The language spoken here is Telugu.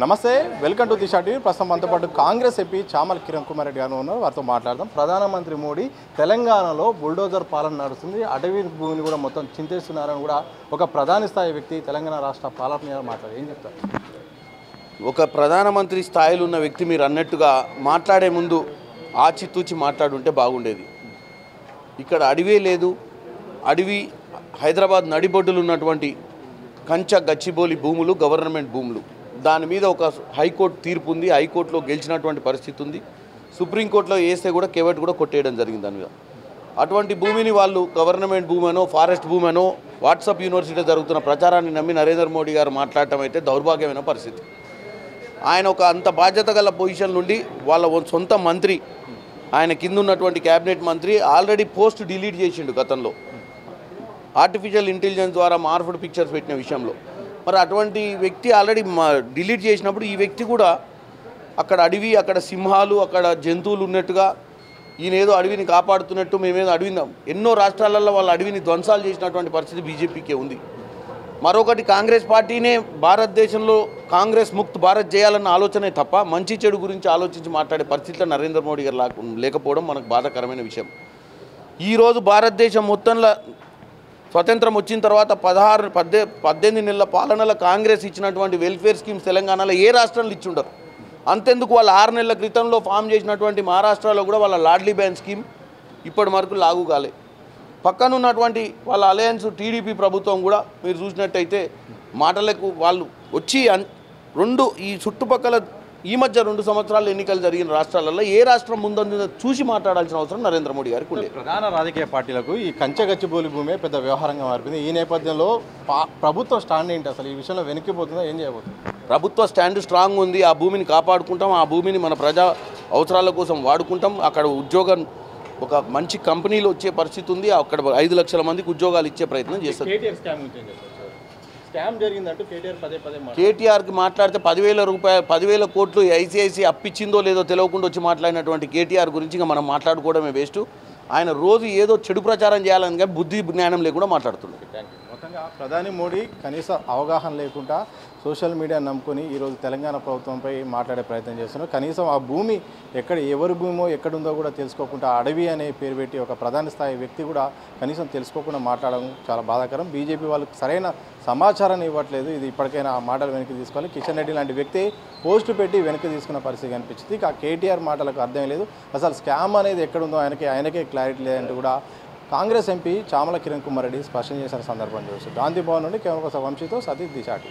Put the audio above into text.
నమస్తే, వెల్కమ్ టు దిశా టీవీ. ప్రస్తుతం మనతో పాటు కాంగ్రెస్ ఎంపీ చామల కిరణ్ కుమార్ రెడ్డి గారు ఉన్నారు. వారితో మాట్లాడదాం. ప్రధానమంత్రి మోడీ తెలంగాణలో బుల్డోజర్ పాలన నడుస్తుంది, అటవీ భూమిని కూడా మొత్తం చింతేస్తున్నారని కూడా ఒక ప్రధాన స్థాయి వ్యక్తి తెలంగాణ రాష్ట్ర పాలన మీద మాట్లాడారు. ఏం చెప్తారు? ఒక ప్రధానమంత్రి స్థాయిలో ఉన్న వ్యక్తి మీరు అన్నట్టుగా మాట్లాడే ముందు ఆచితూచి మాట్లాడుంటే బాగుండేది. ఇక్కడ అడవే లేదు. అడవి హైదరాబాద్ నడిబొడ్డులు ఉన్నటువంటి కంచ గచ్చిబౌలి భూములు గవర్నమెంట్ భూములు. దాని మీద ఒక హైకోర్టు తీర్పు ఉంది. హైకోర్టులో గెలిచినటువంటి పరిస్థితి ఉంది. సుప్రీంకోర్టులో వేస్తే కూడా కేవట్ కూడా కొట్టేయడం జరిగింది దాని మీద. అటువంటి భూమిని వాళ్ళు గవర్నమెంట్ భూమనో ఫారెస్ట్ భూమనో వాట్సాప్ యూనివర్సిటీలో జరుగుతున్న ప్రచారాన్ని నమ్మి నరేంద్ర మోడీ గారు మాట్లాడటం అయితే దౌర్భాగ్యమైన పరిస్థితి. ఆయన ఒక అంత బాధ్యత గల పొజిషన్ నుండి వాళ్ళ సొంత మంత్రి, ఆయన కింద ఉన్నటువంటి క్యాబినెట్ మంత్రి ఆల్రెడీ పోస్ట్ డిలీట్ చేసిండు గతంలో, ఆర్టిఫిషియల్ ఇంటెలిజెన్స్ ద్వారా మార్ఫ్డ్ పిక్చర్స్ పెట్టిన విషయంలో. మరి అటువంటి వ్యక్తి ఆల్రెడీ డిలీట్ చేసినప్పుడు ఈ వ్యక్తి కూడా అక్కడ అడవి, అక్కడ సింహాలు, అక్కడ జంతువులు ఉన్నట్టుగా ఈయన ఏదో అడవిని కాపాడుతున్నట్టు మేమేదో అడవిని ఎన్నో రాష్ట్రాలలో వాళ్ళ అడవిని ధ్వంసాలు చేసినటువంటి పరిస్థితి బీజేపీకే ఉంది. మరొకటి కాంగ్రెస్ పార్టీనే భారతదేశంలో కాంగ్రెస్ ముక్త్ భారత్ చేయాలన్న ఆలోచనే తప్ప మంచి చెడు గురించి ఆలోచించి మాట్లాడే పరిస్థితిలో నరేంద్ర మోడీ గారు లేకపోవడం మనకు బాధాకరమైన విషయం. ఈరోజు భారతదేశం మొత్తంలో స్వతంత్రం వచ్చిన తర్వాత 18 నెలల పాలనలో కాంగ్రెస్ ఇచ్చినటువంటి వెల్ఫేర్ స్కీమ్స్ తెలంగాణలో ఏ రాష్ట్రంలో ఇచ్చి ఉండరు. అంతెందుకు వాళ్ళ 6 నెలల క్రితంలో ఫామ్ చేసినటువంటి మహారాష్ట్రలో కూడా వాళ్ళ లాడ్లీ బ్యాన్ స్కీమ్ ఇప్పటి వరకు లాగు కాలే. పక్కన ఉన్నటువంటి వాళ్ళ అలయన్స్ టీడీపీ ప్రభుత్వం కూడా మీరు చూసినట్టయితే మాటలకు వాళ్ళు వచ్చి ఈ చుట్టుపక్కల ఈ మధ్య 2 సంవత్సరాలు ఎన్నికలు జరిగిన రాష్ట్రాలలో ఏ రాష్ట్రం ముందందు చూసి మాట్లాడాల్సిన అవసరం నరేంద్ర మోడీ గారికి ఉండే. ప్రధాన రాజకీయ పార్టీలకు ఈ కంచగచ్చిబౌలి భూమే పెద్ద వ్యవహారంగా మారిపోయింది. ఈ నేపథ్యంలో ప్రభుత్వం స్టాండ్ ఏంటి, అసలు ఈ విషయంలో వెనక్కిపోతుందా, ఏం చేయబోతుంది? ప్రభుత్వ స్టాండ్ స్ట్రాంగ్ ఉంది. ఆ భూమిని కాపాడుకుంటాం, ఆ భూమిని మన ప్రజా అవసరాల కోసం వాడుకుంటాం. అక్కడ ఉద్యోగం ఒక మంచి కంపెనీలో వచ్చే పరిస్థితి ఉంది. అక్కడ 5 లక్షల మందికి ఉద్యోగాలు ఇచ్చే ప్రయత్నం చేస్తారు. కేటీఆర్కి మాట్లాడితే 10,000 కోట్లు ఐసీఐసీ అప్పిచ్చిందో లేదో తెలియకుండా వచ్చి మాట్లాడినటువంటి కేటీఆర్ గురించి ఇంకా మనం మాట్లాడుకోవడమే వేస్ట్. ఆయన రోజు ఏదో చెడు ప్రచారం చేయాలని కానీ బుద్ధి జ్ఞానం లేకుండా మాట్లాడుతున్నాడు. మొత్తంగా ప్రధాని మోడీ కనీస అవగాహన లేకుండా సోషల్ మీడియాను నమ్ముకొని ఈరోజు తెలంగాణ ప్రభుత్వంపై మాట్లాడే ప్రయత్నం చేస్తున్నారు. కనీసం ఆ భూమి ఎవరి భూమో ఎక్కడుందో కూడా తెలుసుకోకుండా అడవి అనే పేరు పెట్టి ఒక ప్రధాన స్థాయి వ్యక్తి కూడా కనీసం తెలుసుకోకుండా మాట్లాడడం చాలా బాధాకరం. బీజేపీ వాళ్ళకి సరైన సమాచారాన్ని ఇవ్వట్లేదు. ఇది ఇప్పటికైనా ఆ మాటలు వెనక్కి తీసుకోవాలి. కిషన్ రెడ్డి లాంటి వ్యక్తి పోస్ట్ పెట్టి వెనక్కి తీసుకున్న పరిస్థితి కనిపించింది. ఇక కేటీఆర్ మాటలకు అర్థం లేదు. అసలు స్కామ్ అనేది ఎక్కడుందో ఆయనకే క్లారిటీ లేదంటూ కూడా కాంగ్రెస్ ఎంపీ చామల కిరణ్ కుమార్ రెడ్డి స్పష్టం చేసిన సందర్భం చూసి గాంధీ భవన్ నుండి కేవలం వంశీతో సతీష్ దిశాటి.